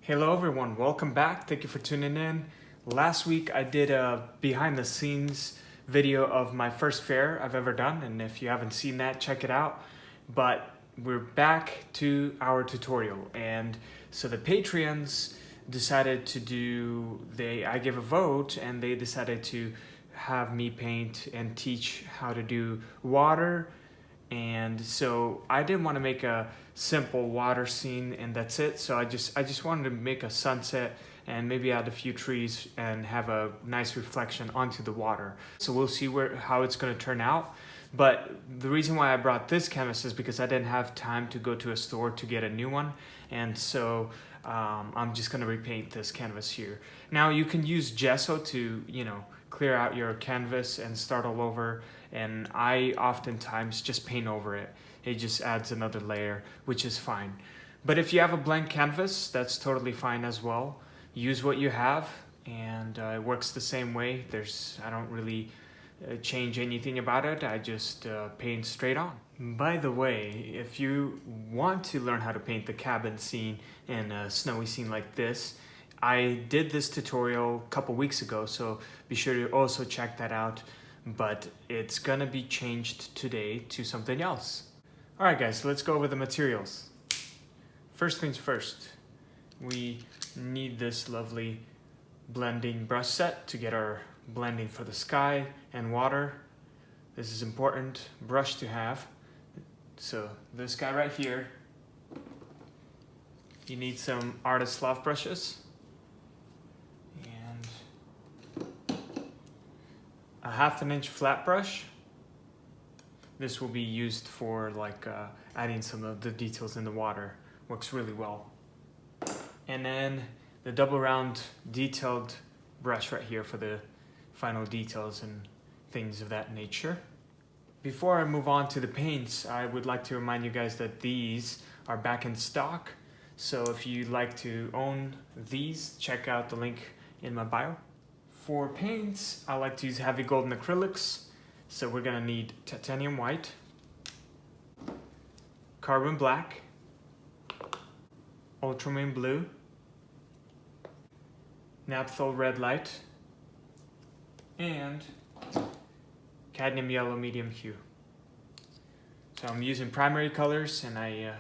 Hello everyone, welcome back. Thank you for tuning in. Last week I did a behind the scenes video of my first fair I've ever done, and if you haven't seen that, check it out. But we're back to our tutorial, and so the Patreons decided to do, I gave a vote and they decided to have me paint and teach how to do water. And so I didn't want to make a simple water scene and that's it. So I just wanted to make a sunset and maybe add a few trees and have a nice reflection onto the water. So we'll see how it's going to turn out. But the reason why I brought this canvas is because I didn't have time to go to a store to get a new one. And so I'm just going to repaint this canvas here. Now you can use gesso to, clear out your canvas and start all over. And I oftentimes just paint over it. It just adds another layer, which is fine. But if you have a blank canvas, that's totally fine as well. Use what you have, and it works the same way. I don't really change anything about it. I just paint straight on. By the way, if you want to learn how to paint the cabin scene in a snowy scene like this, I did this tutorial a couple weeks ago, so be sure to also check that out. But it's gonna be changed today to something else. All right guys, so let's go over the materials. First things first, we need this lovely blending brush set to get our blending for the sky and water. This is important brush to have. So this guy right here, you need some artist loft brushes and a 1/2 inch flat brush. This will be used for adding some of the details in the water. Works really well. And then the double round detailed brush right here for the final details and things of that nature. Before I move on to the paints, I would like to remind you guys that these are back in stock. So if you'd like to own these, check out the link in my bio. For paints, I like to use heavy golden acrylics. So we're gonna need titanium white, carbon black, ultramarine blue, naphthol red light, and cadmium yellow medium hue. So I'm using primary colors, and I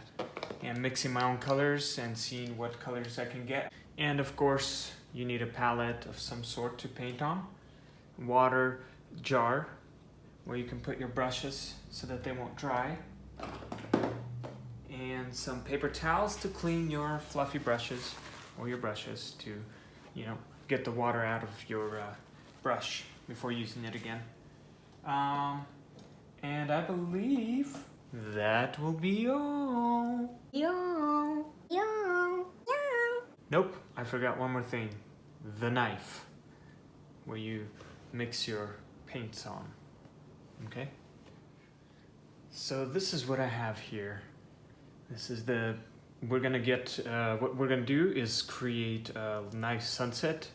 am mixing my own colors and seeing what colors I can get. And of course, you need a palette of some sort to paint on, water jar where you can put your brushes so that they won't dry, and some paper towels to clean your fluffy brushes or your brushes to, get the water out of your brush before using it again. And I believe that will be all. Nope, I forgot one more thing. The knife, where you mix your paints on. Okay? So this is what I have here. This is what we're gonna do is create a nice sunset,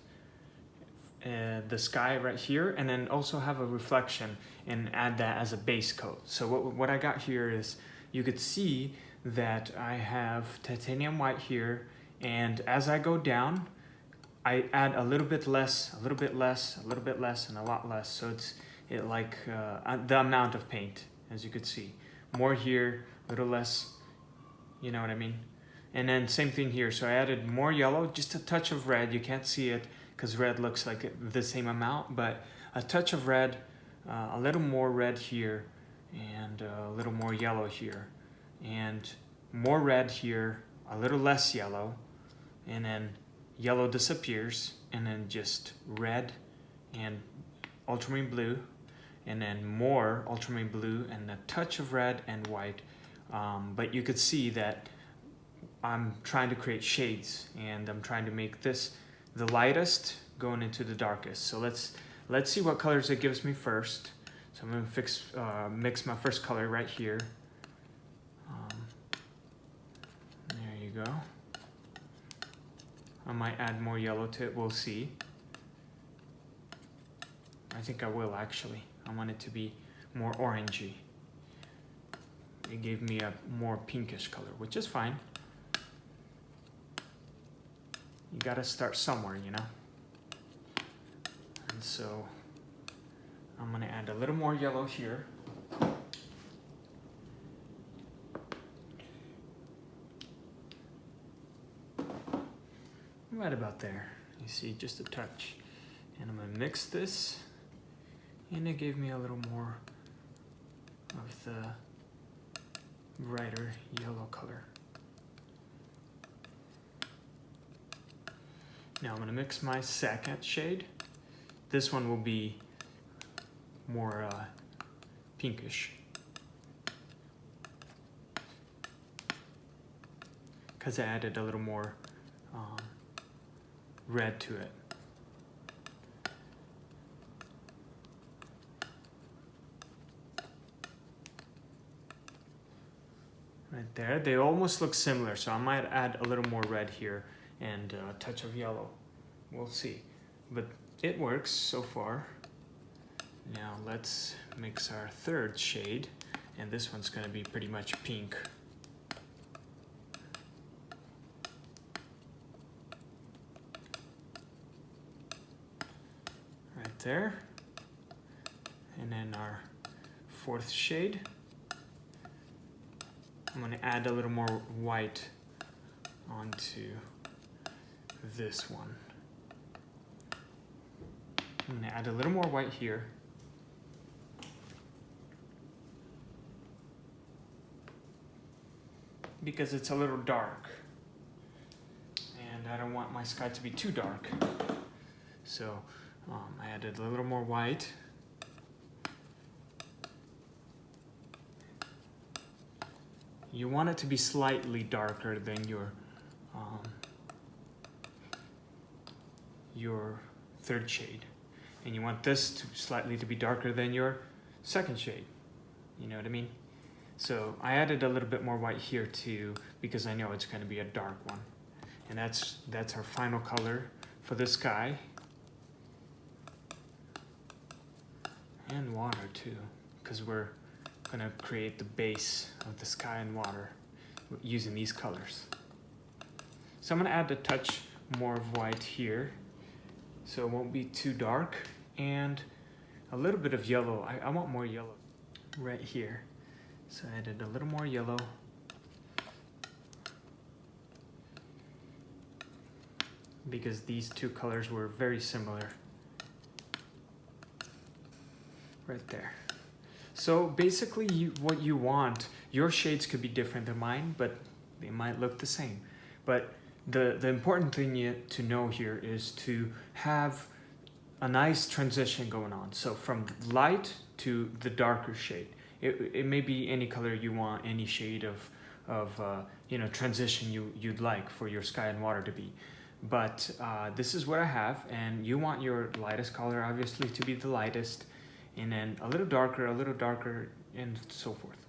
the sky right here, and then also have a reflection and add that as a base coat. So what I got here is, you could see that I have titanium white here, and as I go down, I add a little bit less, a little bit less, a little bit less, and a lot less. So it's the amount of paint, as you could see. More here, a little less, you know what I mean? And then same thing here. So I added more yellow, just a touch of red. You can't see it because red looks like the same amount, but a touch of red, a little more red here, and a little more yellow here, and more red here, a little less yellow, and then yellow disappears, and then just red and ultramarine blue, and then more ultramarine blue and a touch of red and white. But you could see that I'm trying to create shades, and I'm trying to make this the lightest going into the darkest. So let's see what colors it gives me first. So I'm gonna mix my first color right here. There you go. I might add more yellow to it, we'll see. I think I will actually. I want it to be more orangey. It gave me a more pinkish color, which is fine. you gotta start somewhere, you know? And so I'm gonna add a little more yellow here. Right about there, you see, just a touch. And I'm gonna mix this, and it gave me a little more of the brighter yellow color. Now I'm gonna mix my second shade. This one will be more pinkish, because I added a little more red to it. Right there, they almost look similar, so I might add a little more red here and a touch of yellow. We'll see, but it works so far. Now let's mix our third shade, and this one's going to be pretty much pink. Right there. And then our fourth shade, I'm going to add a little more white onto this one. I'm going to add a little more white here. Because it's a little dark. And I don't want my sky to be too dark. So I added a little more white. You want it to be slightly darker than your third shade. And you want this to slightly to be darker than your second shade. You know what I mean? So I added a little bit more white here too, because I know it's going to be a dark one. And that's our final color for the sky. And water too, because we're going to create the base of the sky and water using these colors. So I'm going to add a touch more of white here, so it won't be too dark, and a little bit of yellow. I want more yellow right here. So I added a little more yellow. Because these two colors were very similar. Right there. So basically what you want, your shades could be different than mine, but they might look the same. But the important thing to know here is to have a nice transition going on. So from light to the darker shade. It may be any color you want, any shade of transition you'd like for your sky and water to be. But this is what I have, and you want your lightest color obviously to be the lightest, and then a little darker, and so forth.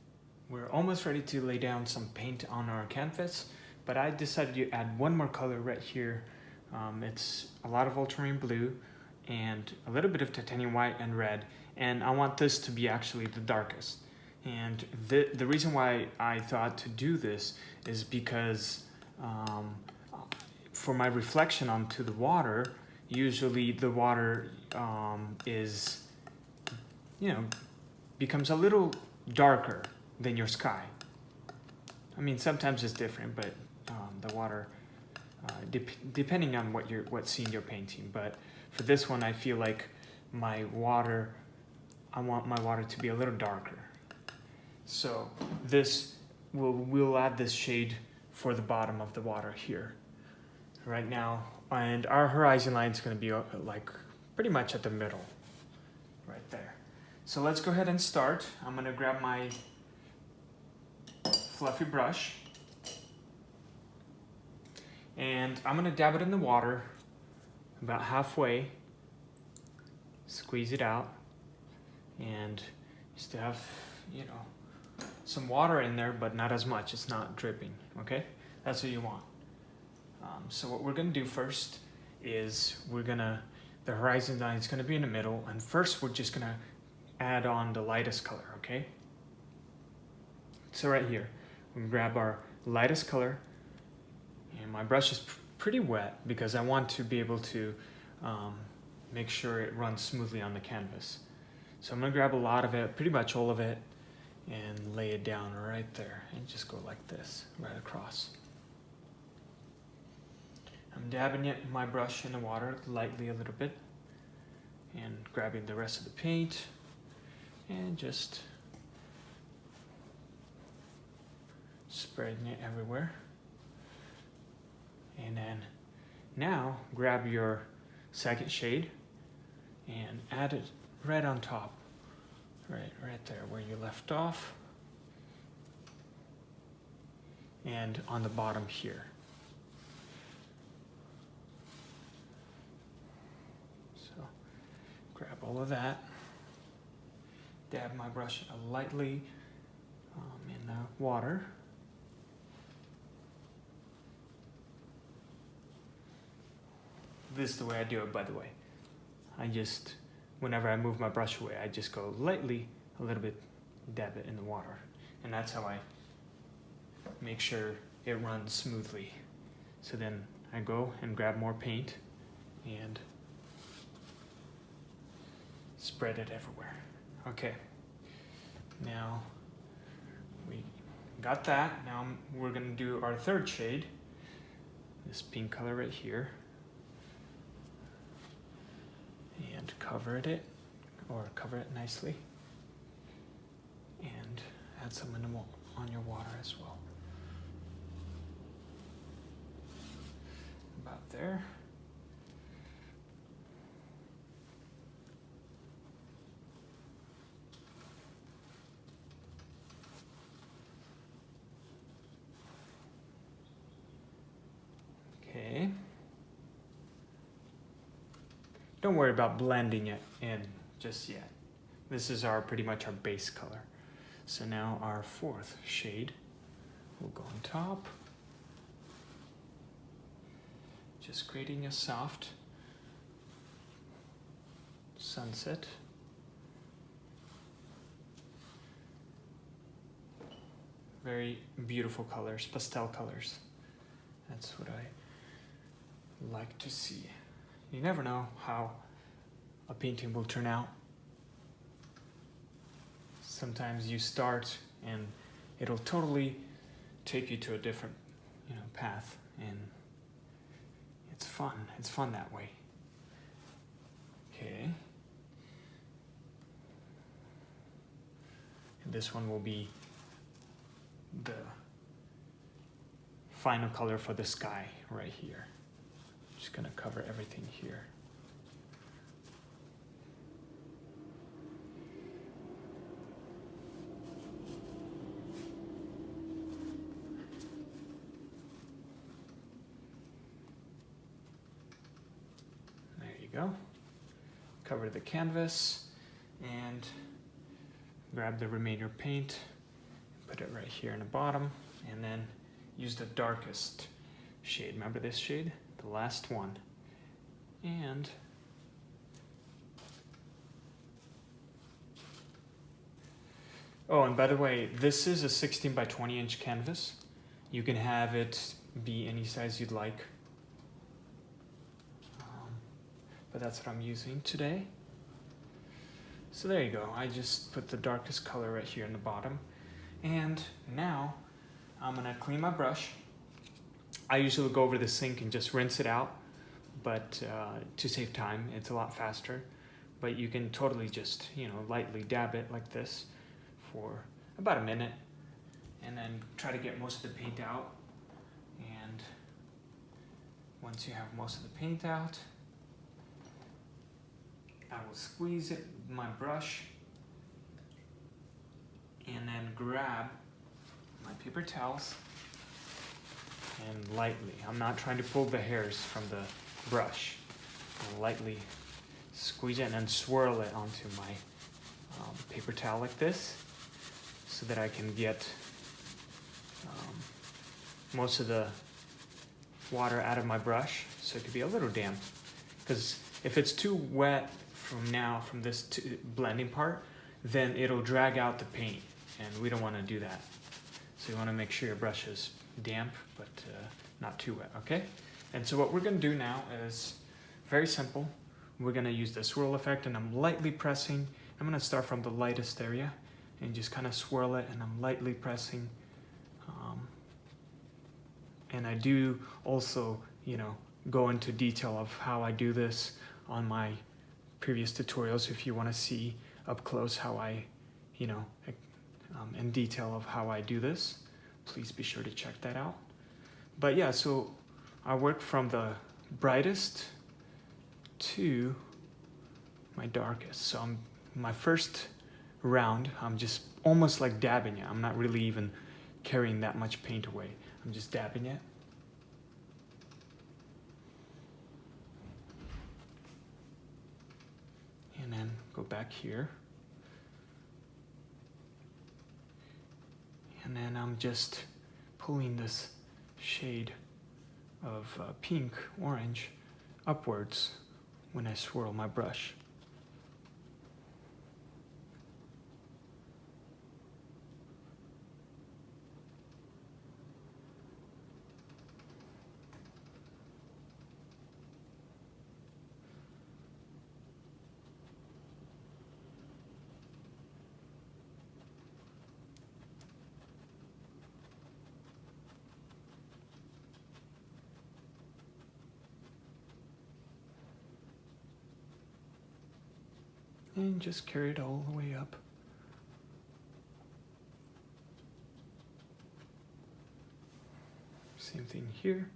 We're almost ready to lay down some paint on our canvas, but I decided to add one more color right here. It's a lot of ultramarine blue and a little bit of titanium white and red, and I want this to be actually the darkest. And the reason why I thought to do this is because for my reflection onto the water, usually the water becomes a little darker than your sky. I mean, sometimes it's different, but the water, depending on what scene you're painting. But for this one, I feel like I want my water to be a little darker. So we'll add this shade for the bottom of the water here right now, and our horizon line is going to be like pretty much at the middle right there. So let's go ahead and start. I'm going to grab my fluffy brush, and I'm going to dab it in the water about halfway, squeeze it out, and just to have some water in there, but not as much. It's not dripping. Okay, that's what you want. So what we're gonna do first is the horizon line is gonna be in the middle, and first we're just gonna add on the lightest color. Okay, so right here we grab our lightest color, and my brush is pretty wet because I want to be able to make sure it runs smoothly on the canvas. So I'm gonna grab a lot of it, pretty much all of it, and lay it down right there and just go like this, right across. I'm dabbing my brush in the water lightly a little bit and grabbing the rest of the paint and just spreading it everywhere. And then now grab your second shade and add it right on top, right there where you left off, and on the bottom here. So grab all of that, dab my brush lightly in the water. This is the way I do it, by the way. Whenever I move my brush away, I just go lightly, a little bit, dab it in the water. And that's how I make sure it runs smoothly. So then I go and grab more paint and spread it everywhere. Okay, now we got that. Now we're gonna do our third shade, this pink color right here. And cover it nicely, and add some on your water as well. About there. Okay. Don't worry about blending it in just yet. This is pretty much our base color. So now our fourth shade will go on top. Just creating a soft sunset. Very beautiful colors, pastel colors. That's what I like to see. You never know how a painting will turn out. Sometimes you start and it'll totally take you to a different, path, and it's fun. It's fun that way. Okay. And this one will be the final color for the sky right here. Just gonna cover everything here. There you go. Cover the canvas and grab the remainder paint, put it right here in the bottom, and then use the darkest shade. Remember this shade? The last one. And and by the way, this is a 16 by 20 inch canvas. You can have it be any size you'd like. But that's what I'm using today. So there you go. I just put the darkest color right here in the bottom. And now I'm gonna clean my brush. I usually go over the sink and just rinse it out, but to save time, it's a lot faster. But you can totally just, lightly dab it like this for about a minute, and then try to get most of the paint out. And once you have most of the paint out, I will squeeze it with my brush and then grab my paper towels and lightly, I'm not trying to pull the hairs from the brush, and lightly squeeze it and then swirl it onto my paper towel like this, so that I can get most of the water out of my brush, so it could be a little damp. Because if it's too wet from this blending part, then it'll drag out the paint, and we don't want to do that. So you want to make sure your brush is damp, but not too wet, okay? And so what we're gonna do now is very simple. We're gonna use the swirl effect, and I'm lightly pressing. I'm gonna start from the lightest area and just kind of swirl it, and I'm lightly pressing. And I do also, go into detail of how I do this on my previous tutorials. If you want to see up close how I, in detail of how I do this, please be sure to check that out. But yeah, so I work from the brightest to my darkest. So my first round, I'm just almost like dabbing it. I'm not really even carrying that much paint away. I'm just dabbing it. And then go back here. And then I'm just pulling this shade of pink, orange upwards when I swirl my brush. And just carry it all the way up. Same thing here.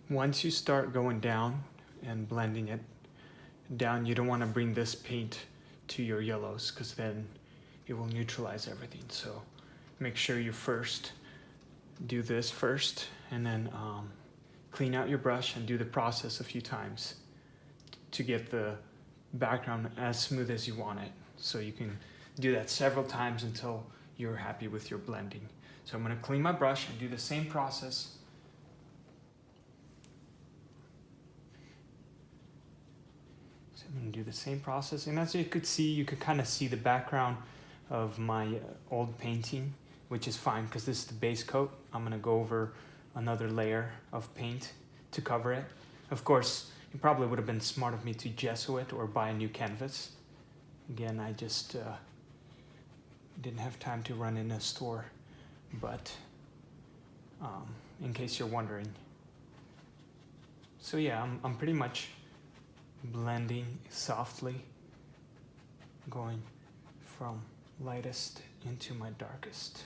Once you start going down and blending it down, you don't want to bring this paint to your yellows, because then it will neutralize everything. So make sure you first do this first, and then clean out your brush and do the process a few times to get the background as smooth as you want it. So you can do that several times until you're happy with your blending. So I'm going to clean my brush and do the same process. So I'm going to do the same process, and as you could see, you could kind of see the background of my old painting, which is fine because this is the base coat. I'm gonna go over another layer of paint to cover it. Of course, it probably would have been smart of me to gesso it or buy a new canvas. Again, I just didn't have time to run in a store, but in case you're wondering. So yeah, I'm pretty much blending softly, going from lightest into my darkest.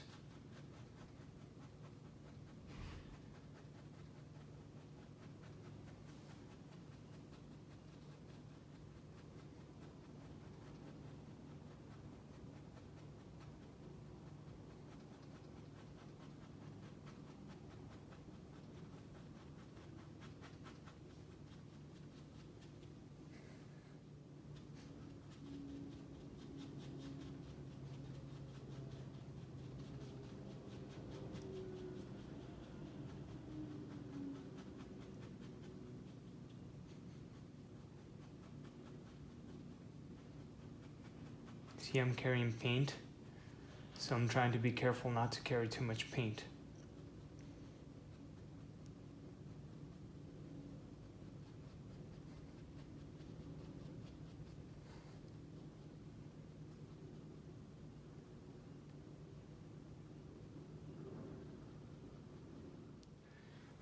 See, I'm carrying paint, so I'm trying to be careful not to carry too much paint.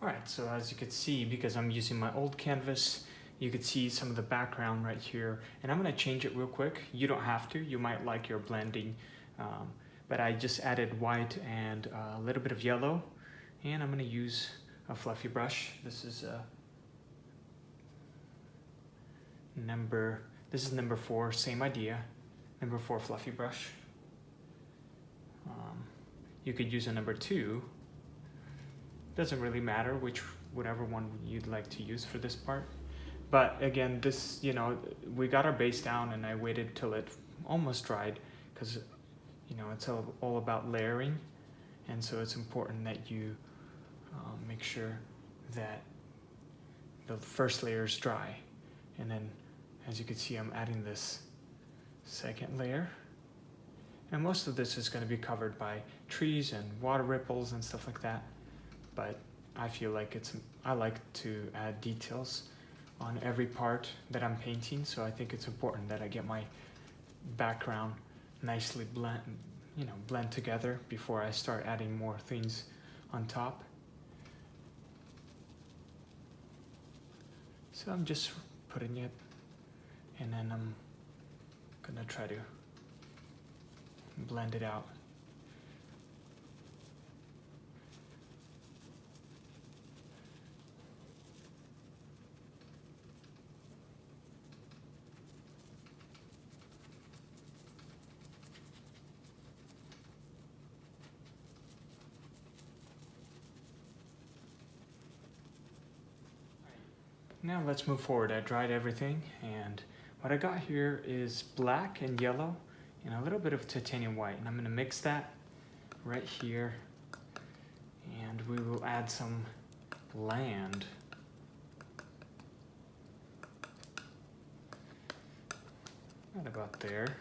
Alright, so as you can see, because I'm using my old canvas, you could see some of the background right here, and I'm going to change it real quick. You don't have to, you might like your blending, but I just added white and a little bit of yellow, and I'm going to use a fluffy brush. This is number 4, same idea, number 4 fluffy brush. You could use a number 2, doesn't really matter whatever one you'd like to use for this part. But again, this, we got our base down, and I waited till it almost dried because, it's all about layering. And so it's important that you make sure that the first layer is dry. And then as you can see, I'm adding this second layer. And most of this is going to be covered by trees and water ripples and stuff like that. But I feel like I like to add details on every part that I'm painting, so I think it's important that I get my background nicely blend together before I start adding more things on top. So I'm just putting it, and then I'm gonna try to blend it out. Now let's move forward. I dried everything, and what I got here is black and yellow and a little bit of titanium white, and I'm going to mix that right here, and we will add some land. Right about there.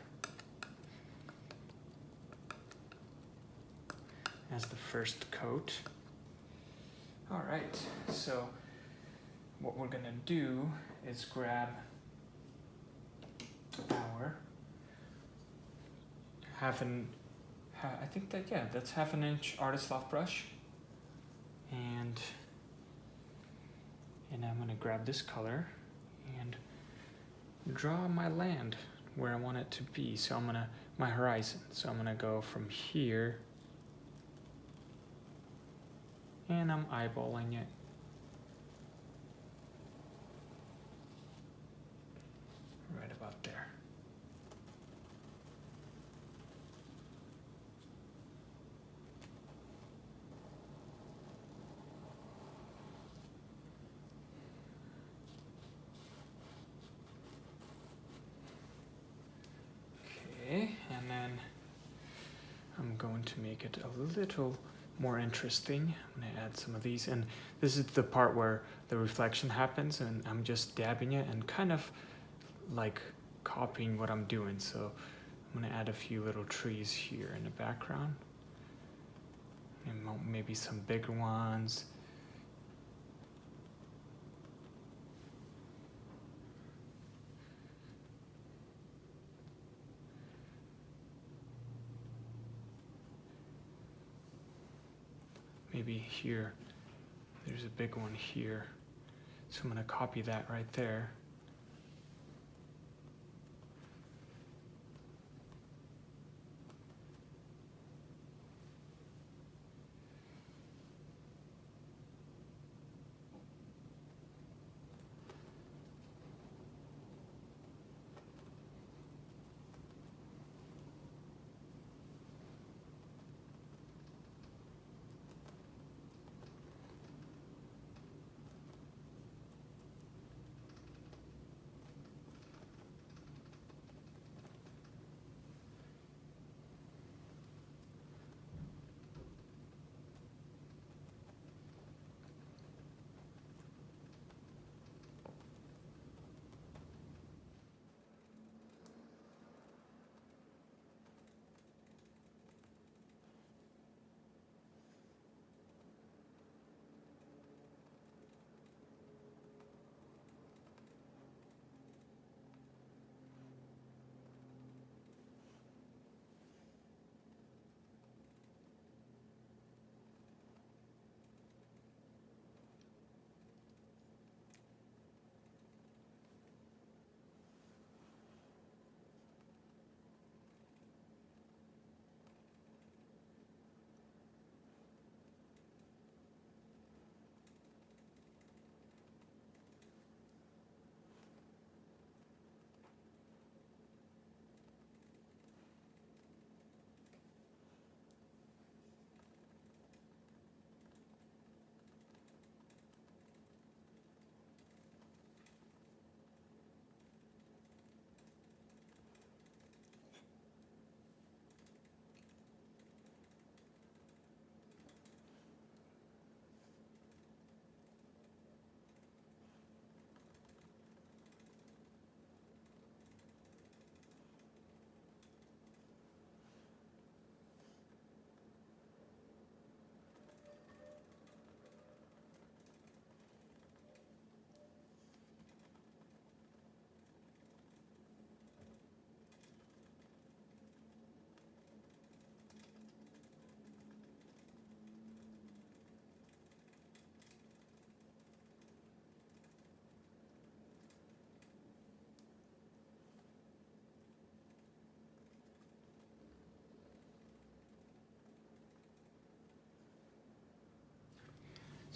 As the first coat. All right, so what we're gonna do is grab our that's 1/2 inch artist loft brush, and I'm gonna grab this color and draw my land where I want it to be. So my horizon. So I'm gonna go from here, and I'm eyeballing it. Right about there. Okay, and then I'm going to make it a little more interesting. I'm gonna add some of these, and this is the part where the reflection happens, and I'm just dabbing it and kind of like copying what I'm doing. So I'm gonna add a few little trees here in the background, and maybe some bigger ones. Maybe here, there's a big one here. So I'm gonna copy that right there.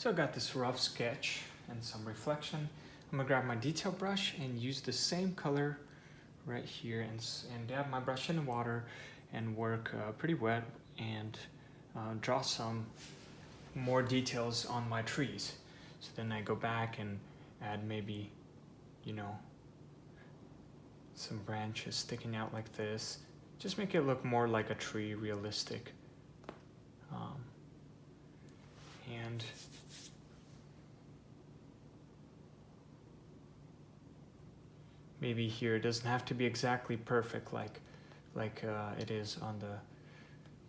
So I got this rough sketch and some reflection. I'm gonna grab my detail brush and use the same color right here and dab my brush in the water and work pretty wet and draw some more details on my trees. So then I go back and add maybe, you know, some branches sticking out like this. Just make it look more like a tree, realistic. And maybe here it doesn't have to be exactly perfect like it is on the,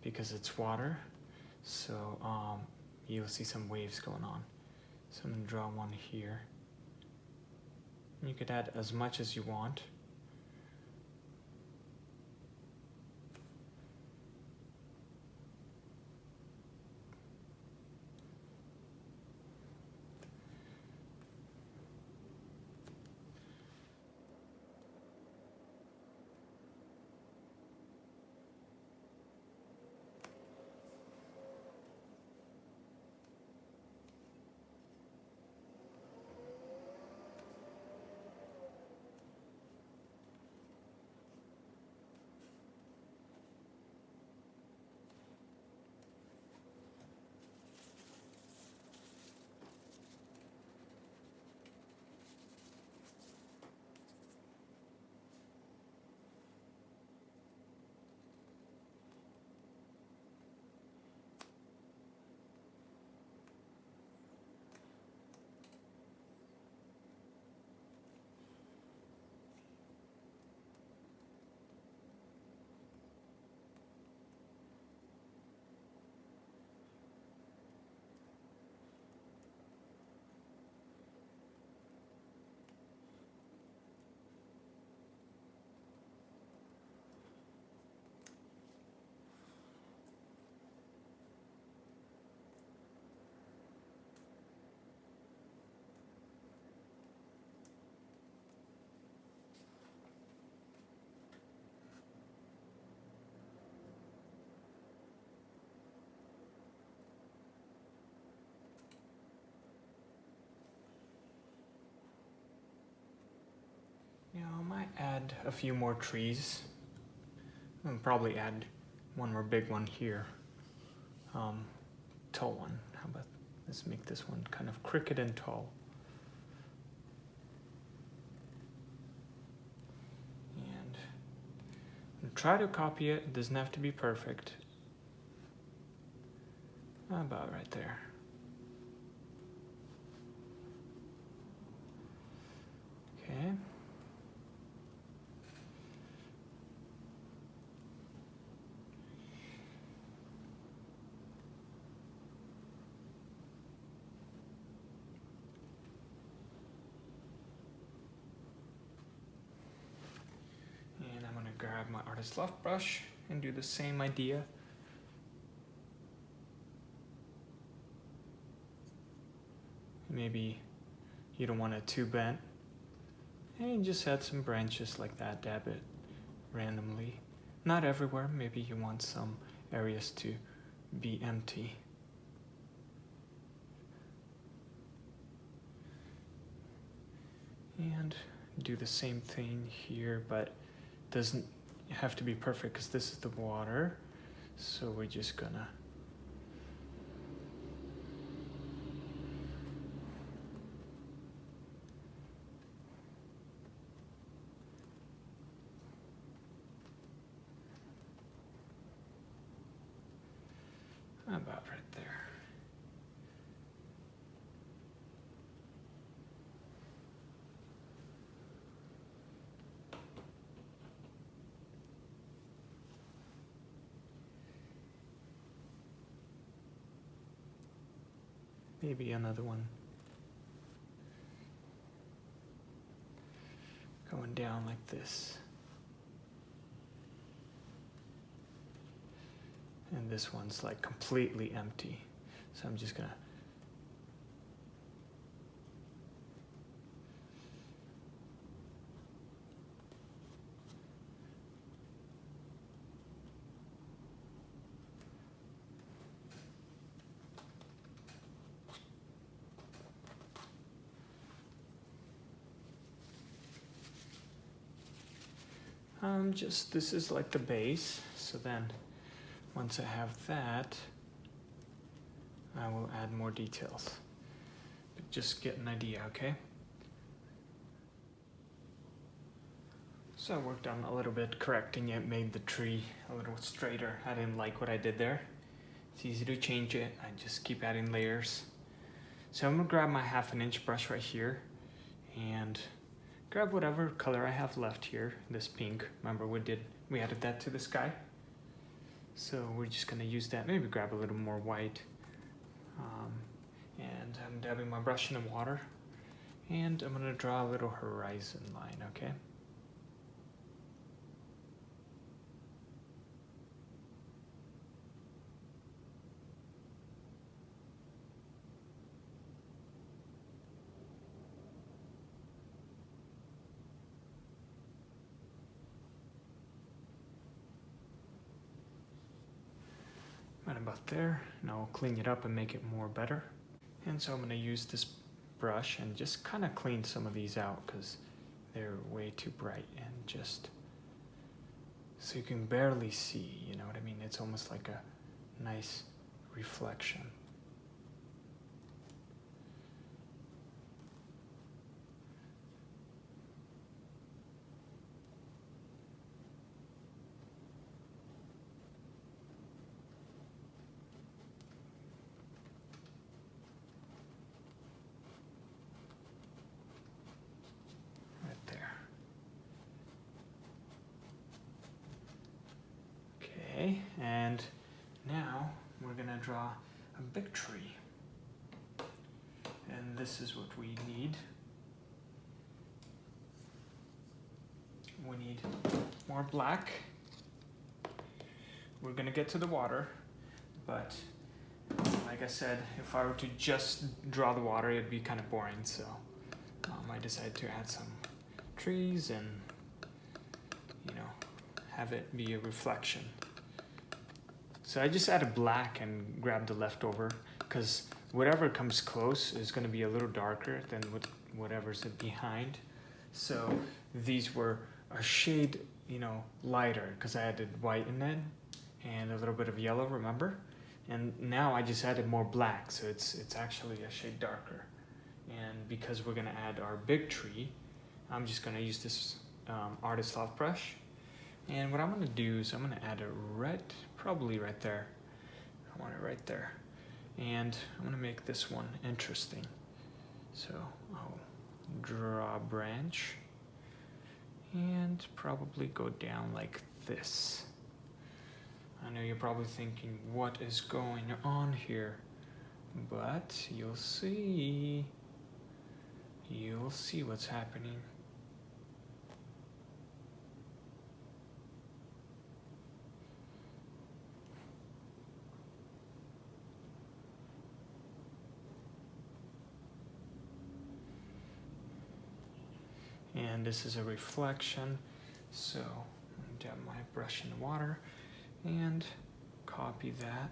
because it's water. So you'll see some waves going on. So I'm gonna draw one here. You could add as much as you want. Yeah, I might add a few more trees. I'll probably add one more big one here. Tall one. How about, let's make this one kind of crooked and tall. And try to copy it. It doesn't have to be perfect. About right there. Okay. And I'm gonna grab my artist left brush and do the same idea. Maybe you don't want it too bent. And just add some branches like that, dab it randomly. Not everywhere, maybe you want some areas to be empty. And do the same thing here, but it doesn't have to be perfect because this is the water. So we're just gonna about right there. Maybe another one going down like this. And this one's like completely empty. So I'm just gonna This is like the base. So then once I have that, I will add more details. But just get an idea, okay? So I worked on a little bit correcting it, made the tree a little straighter. I didn't like what I did there. It's easy to change it. I just keep adding layers. So I'm gonna grab my 1/2 inch brush right here and grab whatever color I have left here, this pink. Remember we added that to the sky. So we're just gonna use that, maybe grab a little more white. And I'm dabbing my brush in the water and I'm gonna draw a little horizon line, okay? Right about there. Now I'll clean it up and make it more better. And so I'm gonna use this brush and just kind of clean some of these out because they're way too bright and just so you can barely see, you know what I mean? It's almost like a nice reflection. And now we're gonna draw a big tree. And this is what we need. We need more black. We're gonna get to the water, but like I said, if I were to just draw the water, it'd be kind of boring. So I decided to add some trees and, you know, have it be a reflection. So I just added black and grabbed the leftover because whatever comes close is going to be a little darker than whatever's behind. So these were a shade, you know, lighter because I added white in it and a little bit of yellow, remember? And now I just added more black, so it's actually a shade darker. And because we're going to add our big tree, I'm just going to use this artist soft brush. And what I'm going to do is I'm going to add it probably right there. I want it right there. And I'm going to make this one interesting. So I'll draw a branch and probably go down like this. I know you're probably thinking, what is going on here? But you'll see. You'll see what's happening. And this is a reflection, so I'm dab my brush in the water and copy that.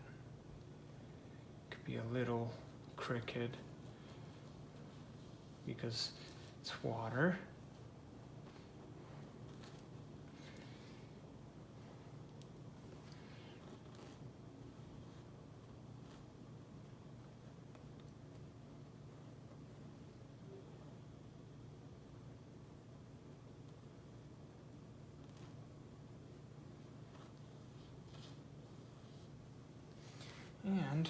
Could be a little crooked because it's water. And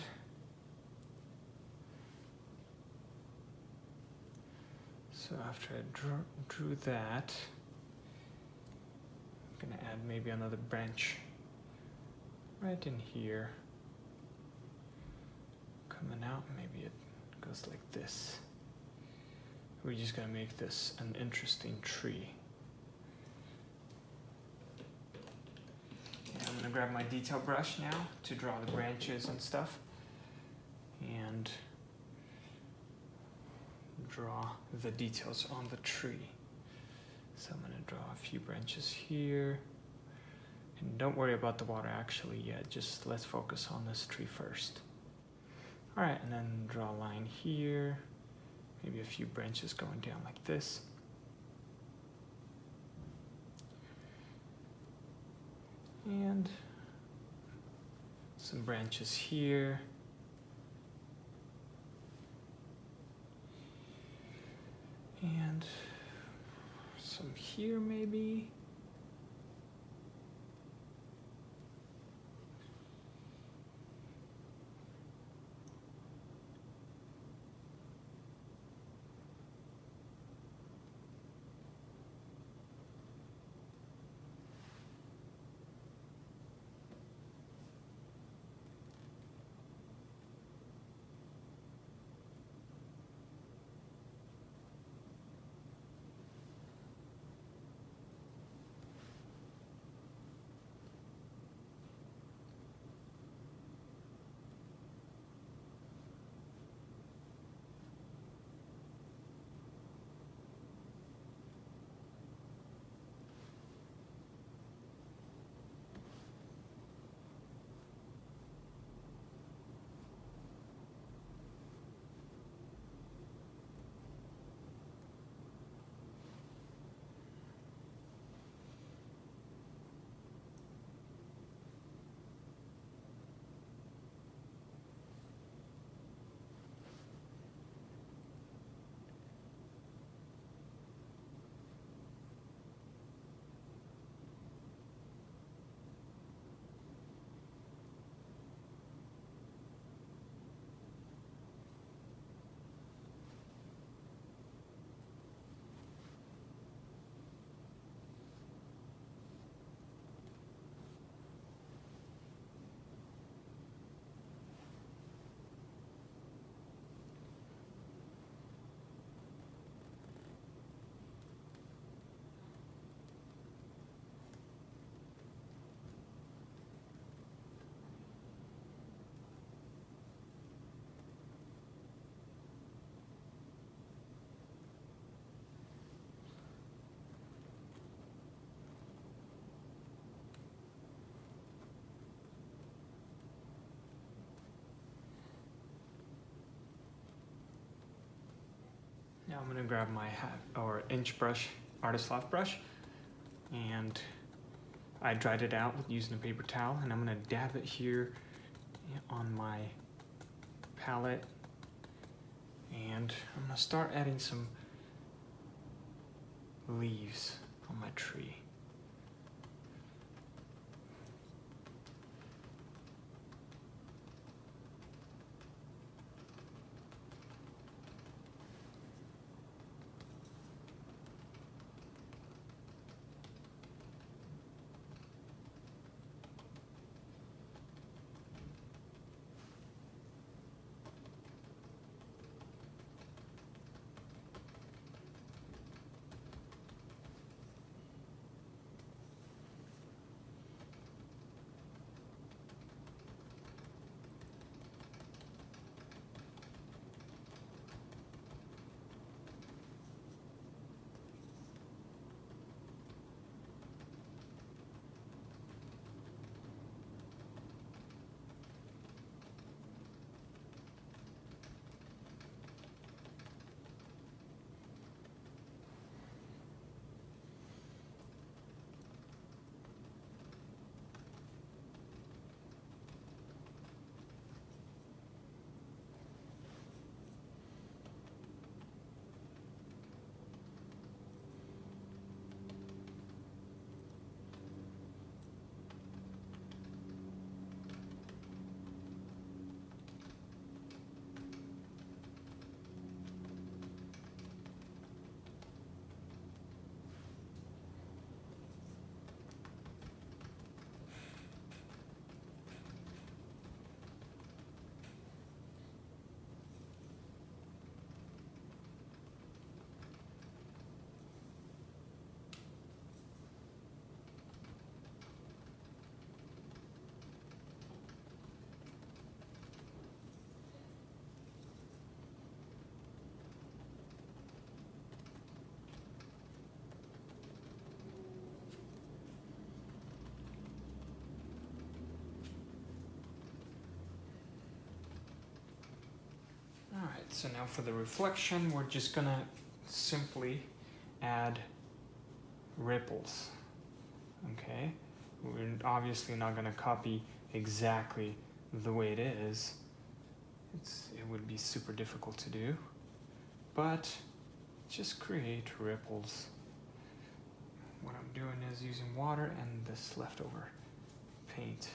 so after I drew that, I'm gonna add maybe another branch right in here. Coming out, maybe it goes like this. We're just gonna make this an interesting tree. I'm gonna grab my detail brush now to draw the branches and stuff and draw the details on the tree. So I'm gonna draw a few branches here. And don't worry about the water actually yet, just let's focus on this tree first. All right, and then draw a line here, maybe a few branches going down like this. And some branches here. And some here maybe. Now I'm gonna grab my inch brush, artist loft brush, and I dried it out using a paper towel, and I'm gonna dab it here on my palette, and I'm gonna start adding some leaves on my tree. Alright, so now for the reflection, we're just gonna simply add ripples. Okay, we're obviously not going to copy exactly the way it is. It would be super difficult to do, but just create ripples. What I'm doing is using water and this leftover paint.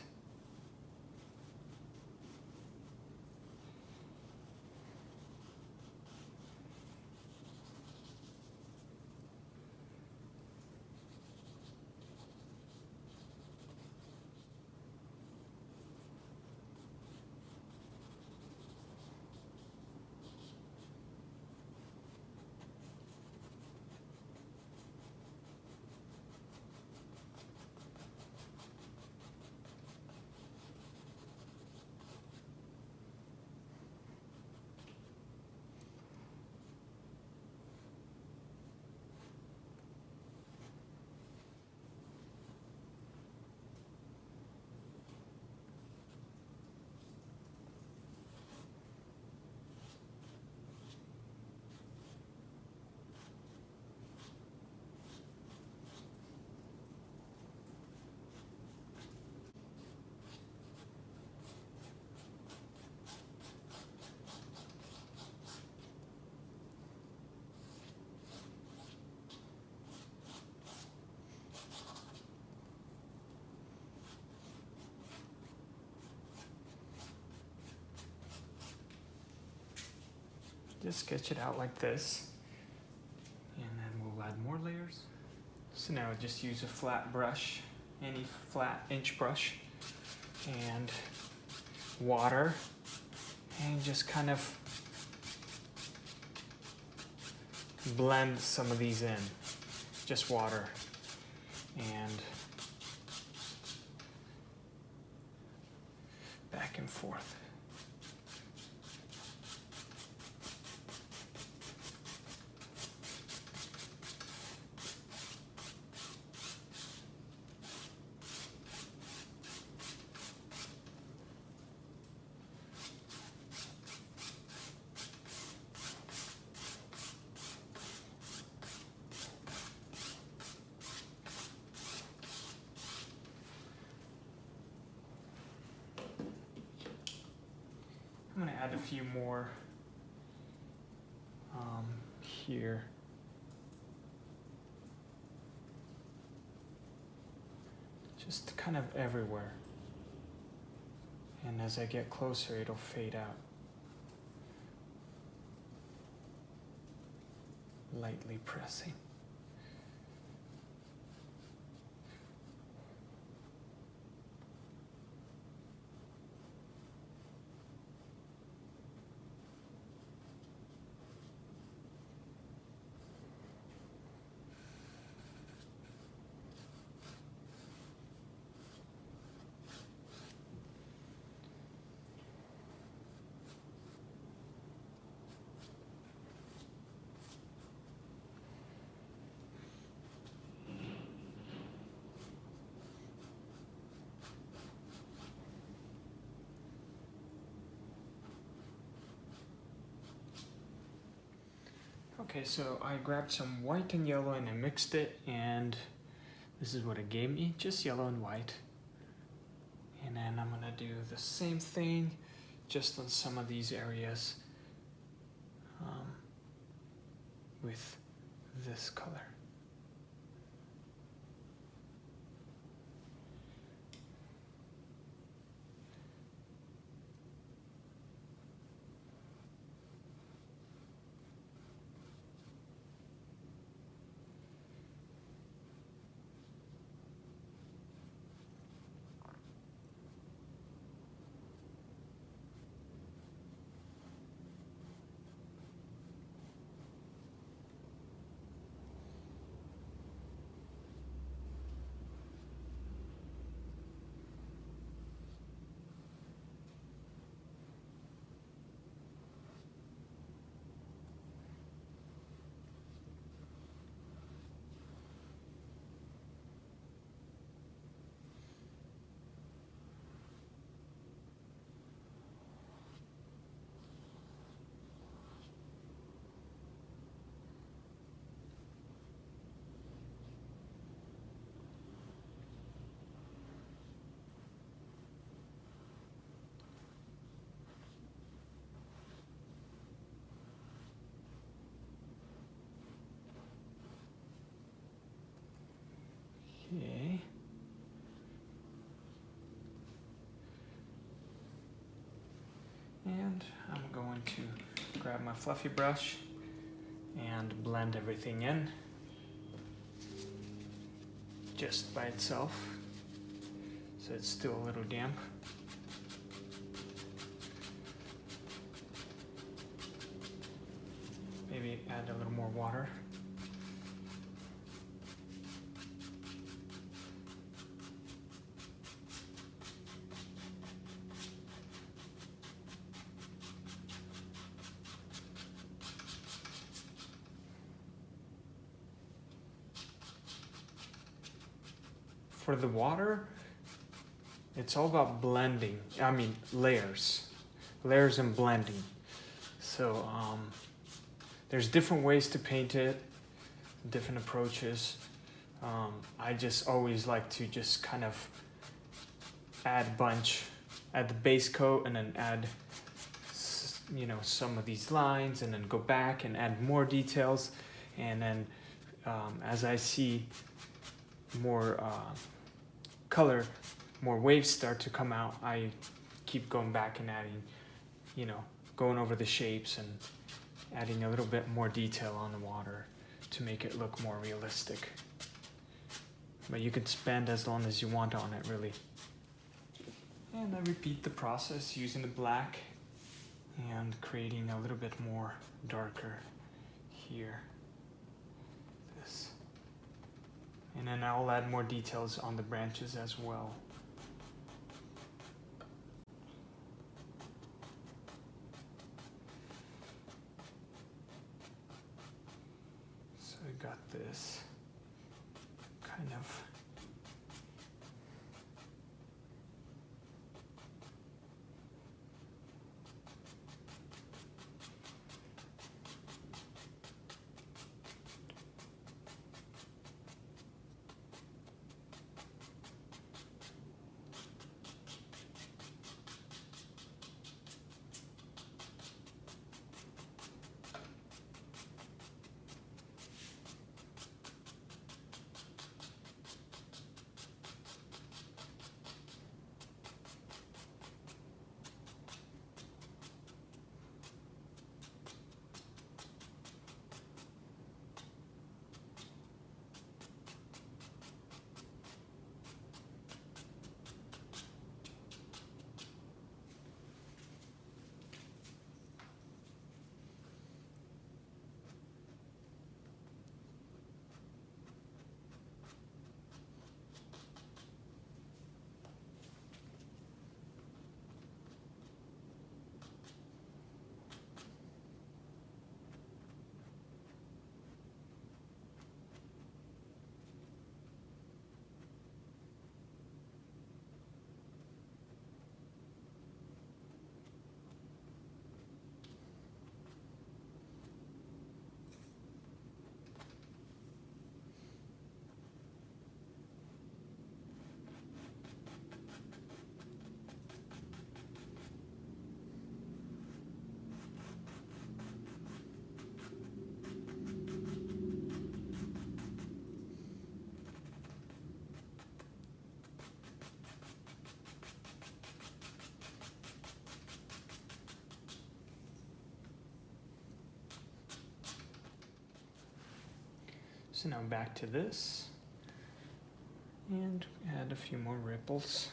Just sketch it out like this, and then we'll add more layers. So now just use a flat brush, any flat inch brush, and water, and just kind of blend some of these in. Just water and back and forth. I'm going to add a few more here. Just kind of everywhere. And as I get closer, it'll fade out. Lightly pressing. Okay, so I grabbed some white and yellow and I mixed it, and this is what it gave me, just yellow and white. And then I'm gonna do the same thing just on some of these areas with this color. And I'm going to grab my fluffy brush and blend everything in just by itself, so it's still a little damp. Maybe add a little more water. For the water, it's all about blending. I mean, layers and blending. So there's different ways to paint it, different approaches. I just always like to just kind of add the base coat, and then add, you know, some of these lines, and then go back and add more details. And then as I see more color, more waves start to come out, I keep going back and adding, you know, going over the shapes and adding a little bit more detail on the water to make it look more realistic. But you can spend as long as you want on it, really. And I repeat the process using the black and creating a little bit more darker here. This. And then I'll add more details on the branches as well. So I got this kind of So now back to this, and add a few more ripples.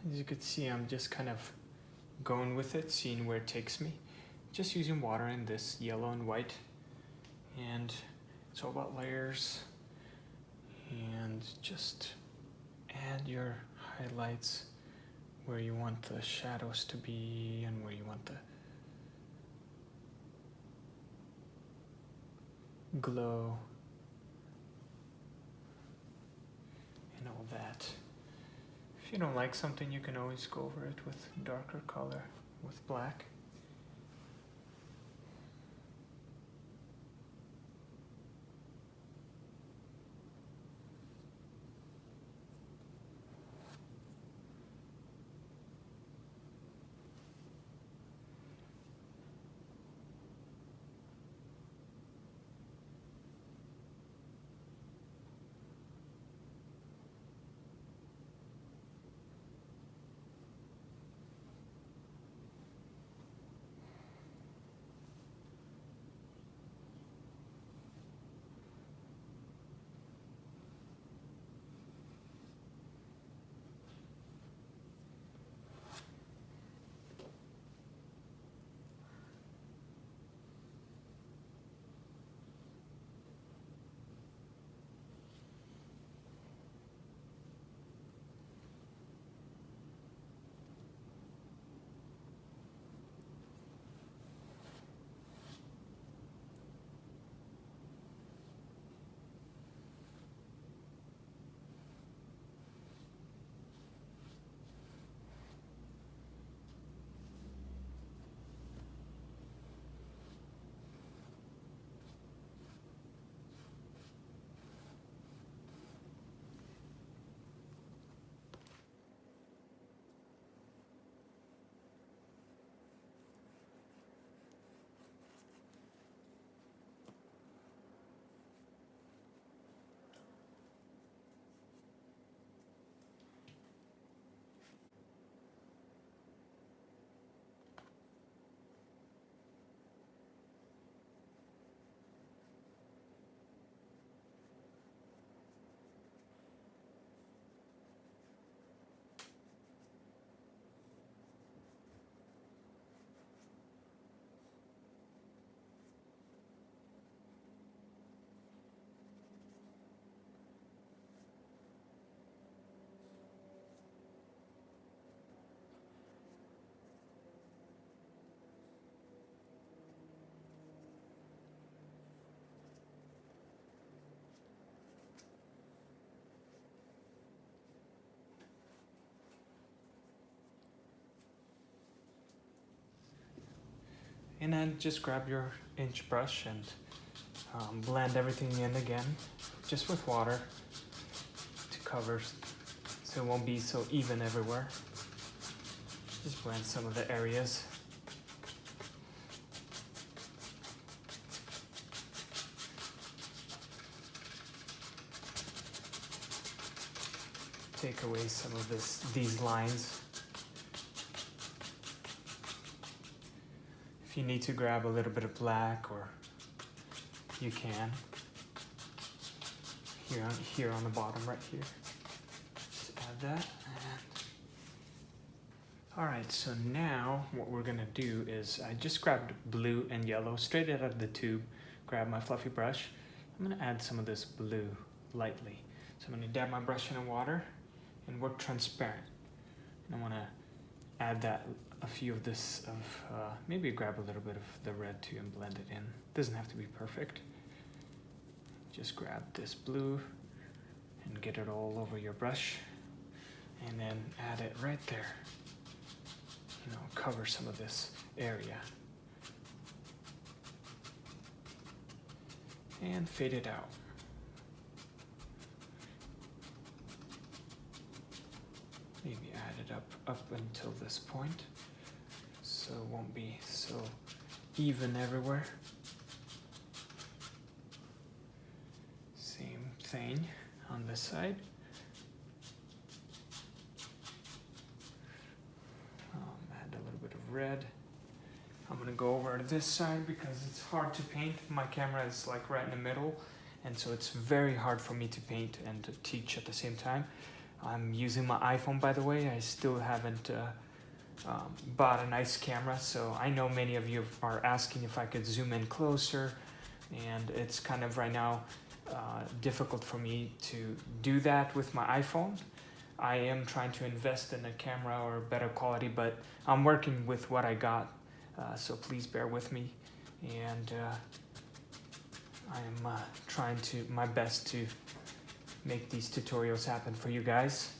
As you can see, I'm just kind of going with it, seeing where it takes me. Just using water in this yellow and white. And it's all about layers. And just add your highlights where you want the shadows to be and where you want the glow and all that. If you don't like something, you can always go over it with darker color, with black. And then just grab your inch brush and blend everything in again, just with water to cover so it won't be so even everywhere. Just blend some of the areas. Take away some of these lines. If you need to grab a little bit of black, or you can. Here on the bottom right here. Just add that. Alright, so now what we're gonna do is I just grabbed blue and yellow straight out of the tube, grab my fluffy brush. I'm gonna add some of this blue lightly. So I'm gonna dab my brush in the water and work transparent. And I wanna add that, a few of this, maybe grab a little bit of the red too and blend it in. Doesn't have to be perfect. Just grab this blue and get it all over your brush, and then add it right there. You know, cover some of this area. And fade it out. Maybe add it up until this point, so it won't be so even everywhere. Same thing on this side. Add a little bit of red. I'm gonna go over to this side because it's hard to paint. My camera is like right in the middle, and so it's very hard for me to paint and to teach at the same time. I'm using my iPhone, by the way. I still haven't bought a nice camera, so I know many of you are asking if I could zoom in closer, and it's kind of right now difficult for me to do that with my iPhone. I am trying to invest in a camera or better quality, but I'm working with what I got, so please bear with me. And I am trying my best to make these tutorials happen for you guys.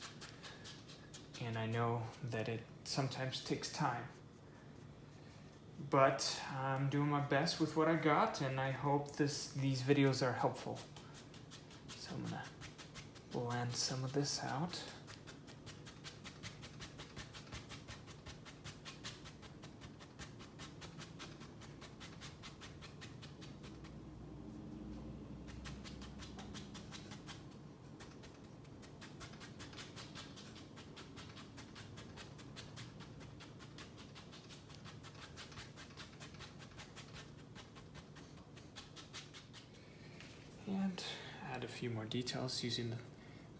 And I know that it sometimes takes time, but I'm doing my best with what I got, and I hope these videos are helpful. So I'm gonna blend some of this out. And add a few more details using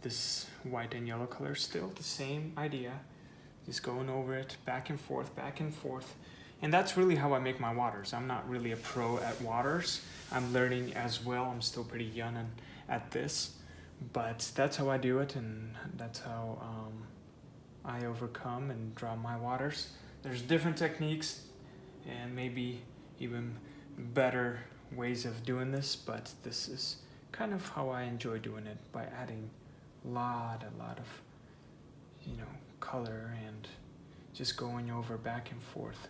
this white and yellow color. Still the same idea, just going over it back and forth, back and forth. And that's really how I make my waters. I'm not really a pro at waters. I'm learning as well. I'm still pretty young at this, but that's how I do it, and that's how I overcome and draw my waters. There's different techniques and maybe even better ways of doing this, but this is kind of how I enjoy doing it, by adding a lot of color and just going over back and forth.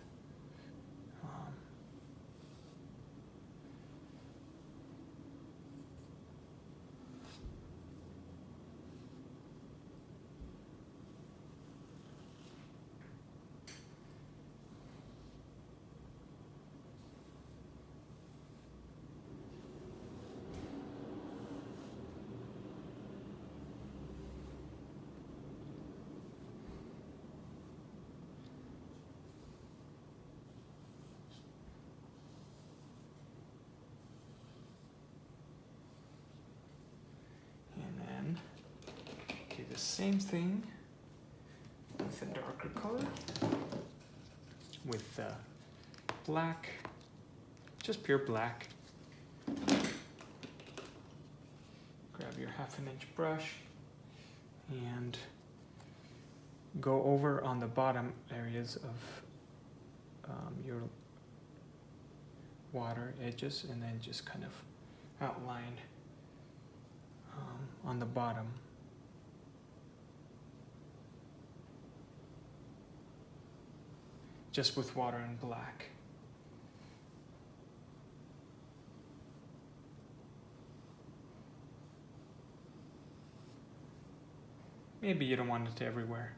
Do the same thing with a darker color, with black, just pure black. Grab your 1/2 inch brush and go over on the bottom areas of your water edges, and then just kind of outline on the bottom. Just with water and black. Maybe you don't want it everywhere.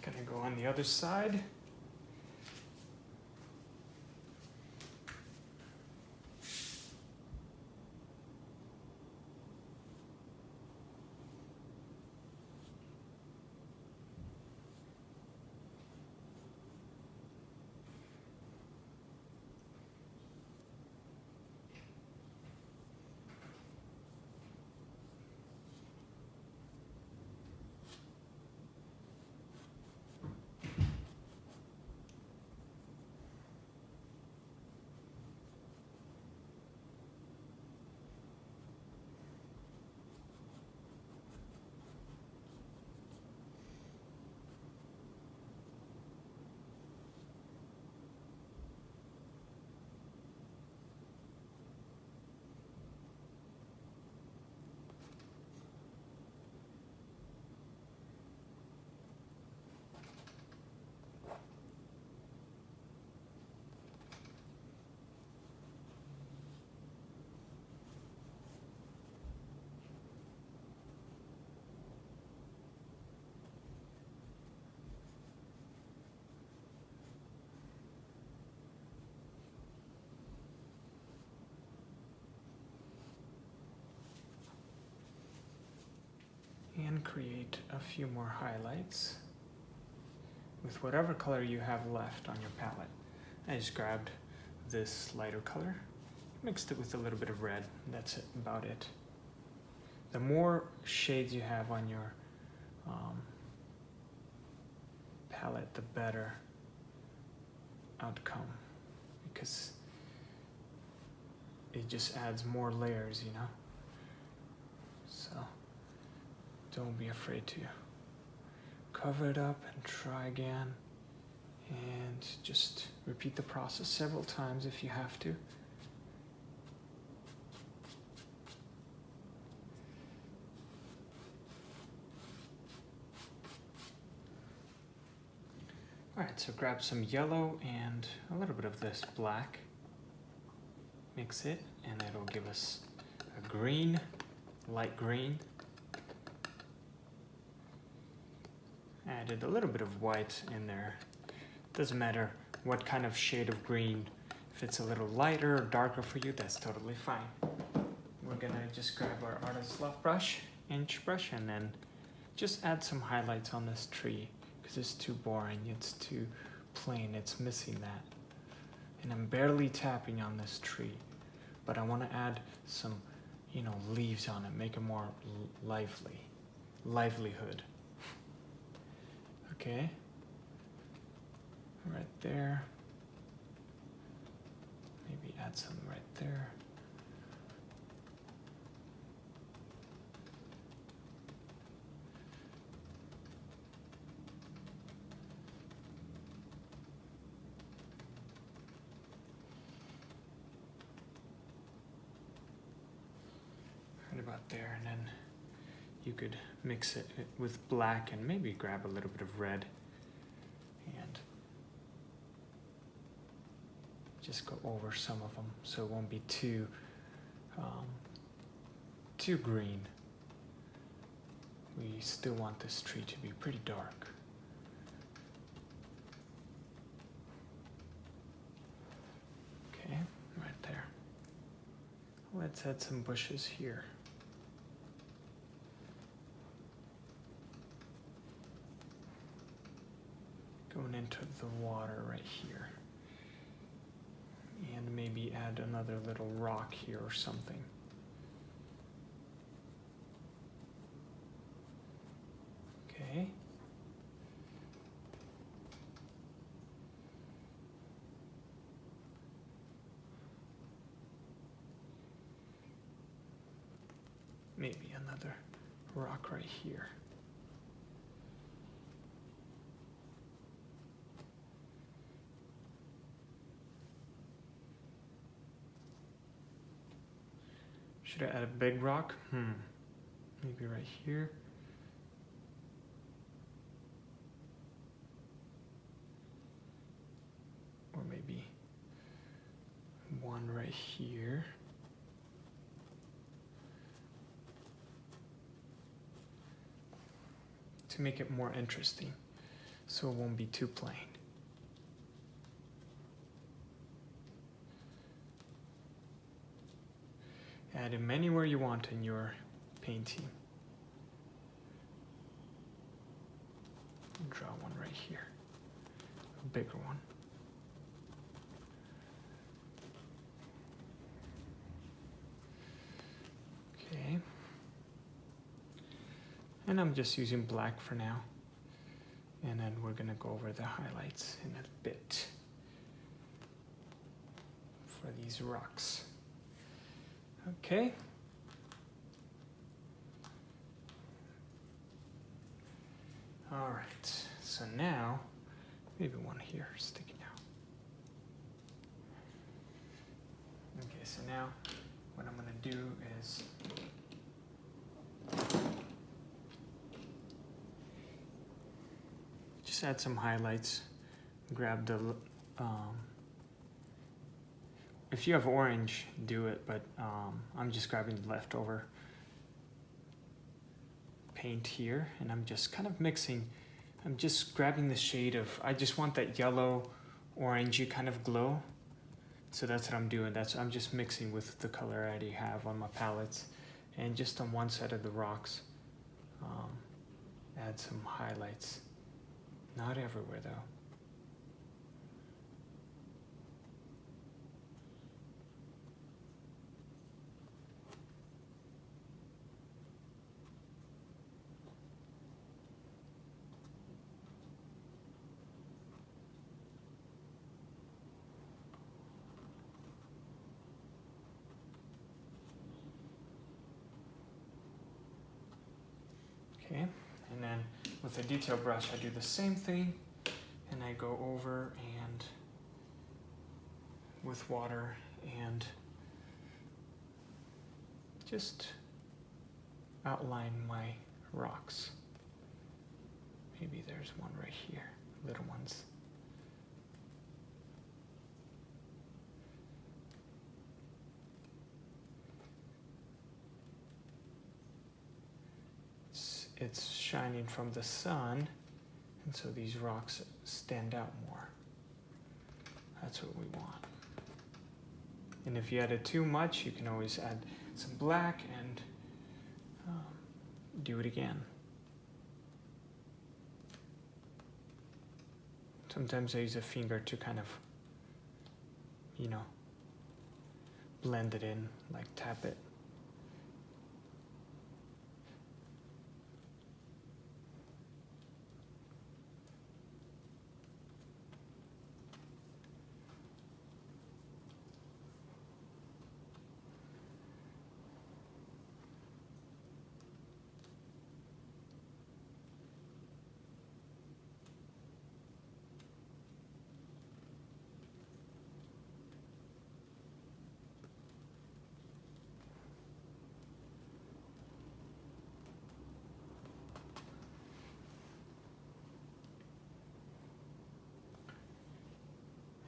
Gonna go on the other side. and create a few more highlights with whatever color you have left on your palette. I just grabbed this lighter color, mixed it with a little bit of red, and that's about it. The more shades you have on your palette, the better outcome, because it just adds more layers, you know? So don't be afraid to cover it up and try again, and just repeat the process several times if you have to. Alright, so grab some yellow and a little bit of this black, mix it, and it'll give us a green, light green. Added a little bit of white in there. Doesn't matter what kind of shade of green. If it's a little lighter or darker for you, that's totally fine. We're gonna just grab our Artist Love brush, inch brush, and then just add some highlights on this tree, because it's too boring, it's too plain, it's missing that. And I'm barely tapping on this tree, but I want to add some, you know, leaves on it, make it more livelihood. Okay, right there. Maybe add some right there. Right about there, and then you could mix it with black and maybe grab a little bit of red and just go over some of them so it won't be too green. We still want this tree to be pretty dark. Okay, right there. Let's add some bushes here. Going into the water right here. And maybe add another little rock here or something. Okay. Maybe another rock right here. Should I add a big rock? Maybe right here. Or maybe one right here. To make it more interesting, so it won't be too plain. Add them anywhere you want in your painting. Draw one right here, a bigger one. Okay. And I'm just using black for now. And then we're gonna go over the highlights in a bit for these rocks. Okay. All right, so now, maybe one here sticking out. Okay, so now what I'm gonna do is just add some highlights, grab the, if you have orange, do it, but I'm just grabbing the leftover paint here, and I'm just kind of mixing. I'm just grabbing the shade of, I just want that yellow, orangey kind of glow. So that's what I'm doing. I'm just mixing with the color I already have on my palettes, and just on one side of the rocks. add some highlights. Not everywhere though. Okay, and then with the detail brush, I do the same thing, and I go over and with water and just outline my rocks. Maybe there's one right here, little ones. It's shining from the sun, and so these rocks stand out more. That's what we want. And if you added too much, you can always add some black and do it again. Sometimes I use a finger to kind of, you know, blend it in, like tap it.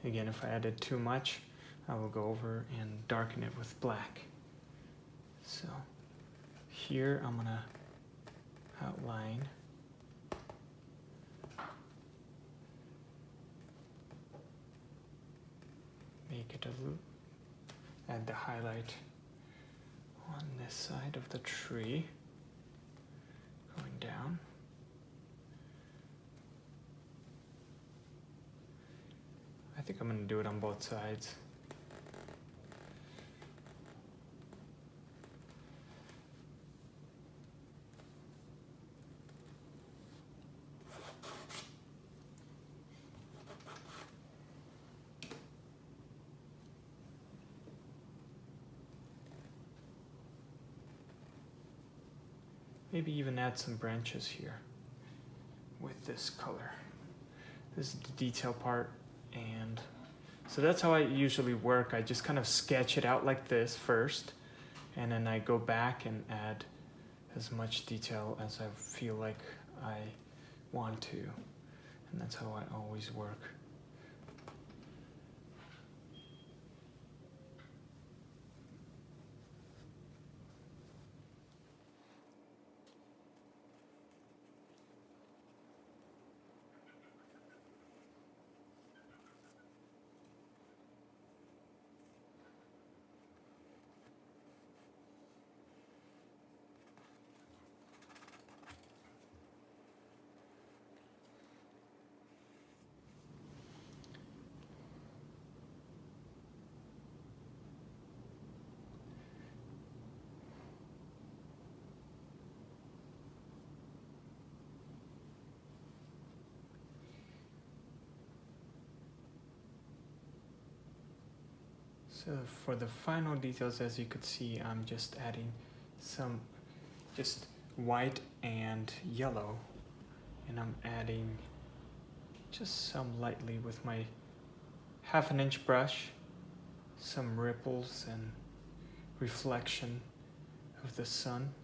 Again, if I added too much, I will go over and darken it with black. So here I'm gonna outline make it a loop, add the highlight on this side of the tree, going down. I think I'm going to do it on both sides. Maybe even add some branches here with this color. This is the detail part. And so that's how I usually work. I just kind of sketch it out like this first, and then I go back and add as much detail as I feel like I want to. And that's how I always work. So for the final details, as you could see, I'm just adding some just white and yellow, and I'm adding just some lightly with my 1/2 inch brush, some ripples and reflection of the sun.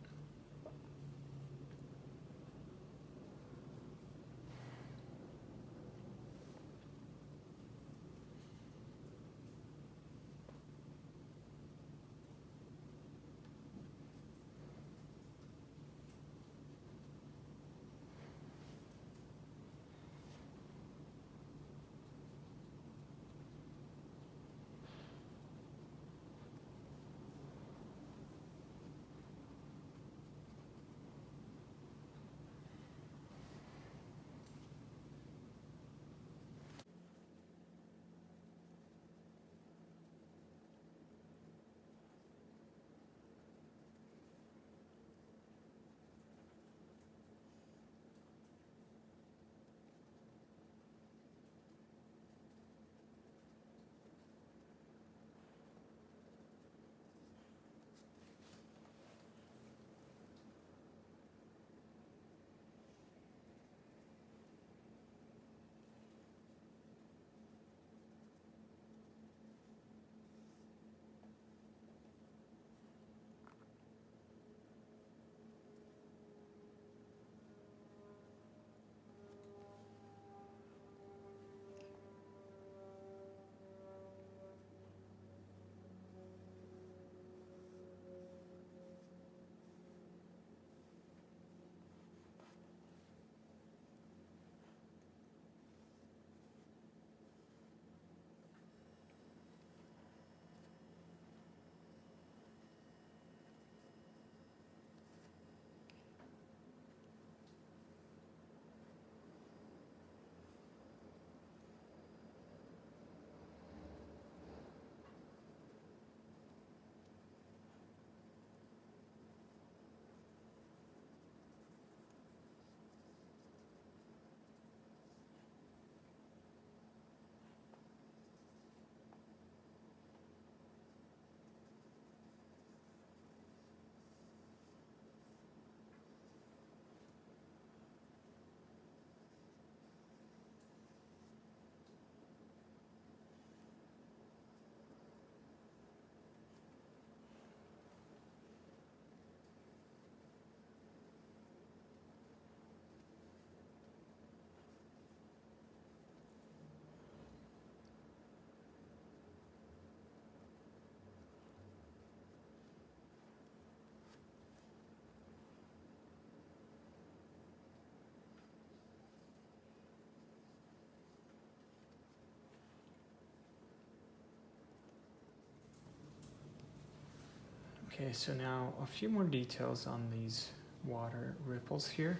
Okay, so now a few more details on these water ripples here.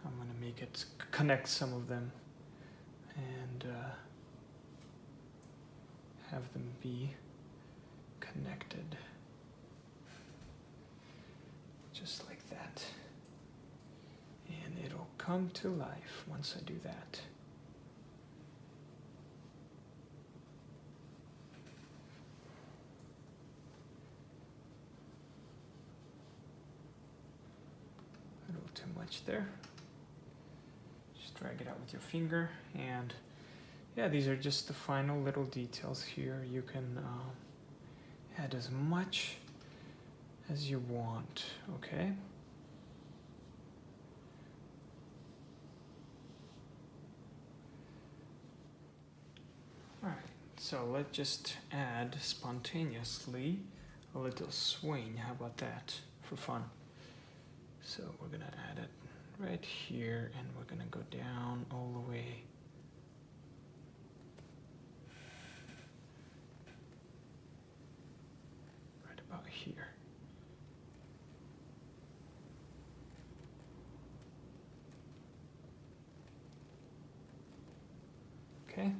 I'm going to make it connect some of them and have them be connected. Just like that. And it'll come to life once I do that. A little too much there. Just drag it out with your finger, and yeah, these are just the final little details here. You can add as much as you want, okay? All right, so let's just add spontaneously a little swing. How about that for fun? So we're gonna add it right here, and we're gonna go down all the way. Right about here. Okay,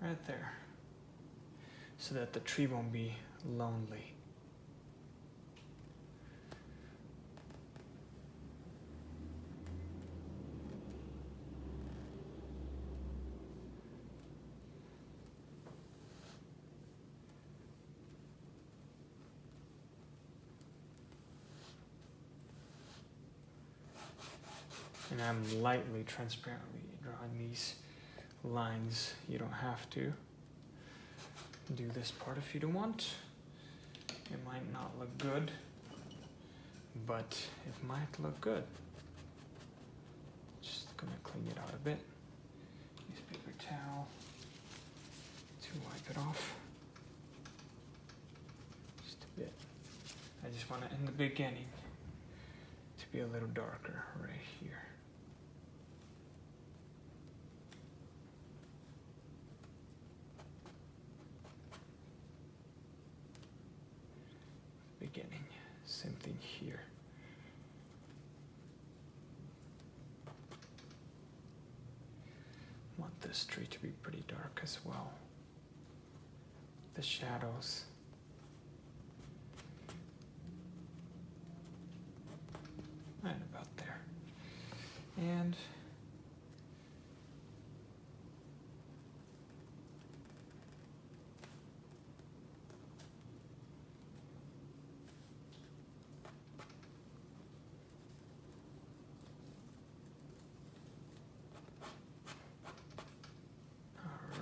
right there, so that the tree won't be lonely. And I'm lightly, transparently drawing these lines. You don't have to do this part if you don't want. It might not look good, but it might look good. Just gonna clean it out a bit. Use paper towel to wipe it off. Just a bit. I just want it in the beginning to be a little darker right here. Beginning, same thing here. Want this tree to be pretty dark as well. The shadows. Right about there. And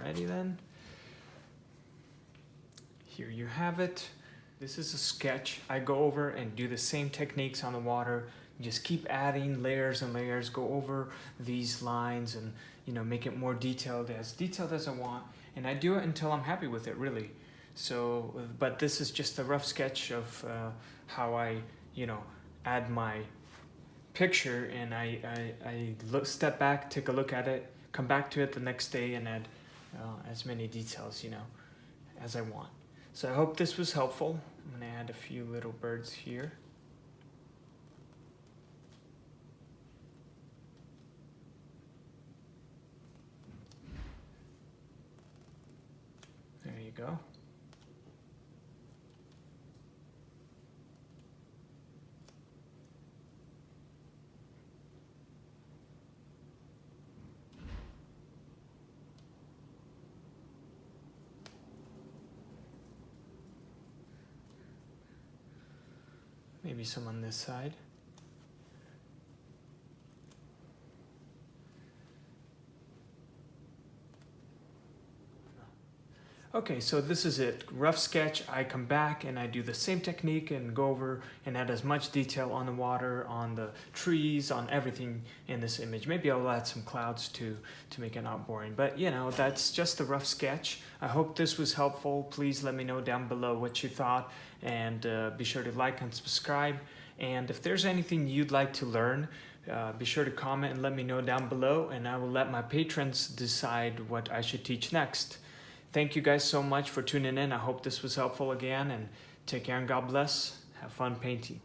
alrighty then. Here you have it. This is a sketch. I go over and do the same techniques on the water. Just keep adding layers and layers, go over these lines and, you know, make it more detailed as I want. And I do it until I'm happy with it, really. So, but this is just a rough sketch of how I, you know, add my picture, and I step back, take a look at it, come back to it the next day and add as many details, you know, as I want. So I hope this was helpful. I'm gonna add a few little birds here. There you go. Maybe some on this side. Okay, so this is it. Rough sketch. I come back and I do the same technique and go over and add as much detail on the water, on the trees, on everything in this image. Maybe I'll add some clouds too to make it not boring. But you know, that's just a rough sketch. I hope this was helpful. Please let me know down below what you thought, and be sure to like and subscribe. And if there's anything you'd like to learn, be sure to comment and let me know down below, and I will let my patrons decide what I should teach next. Thank you guys so much for tuning in. I hope this was helpful again, and Take care and God bless. Have fun painting.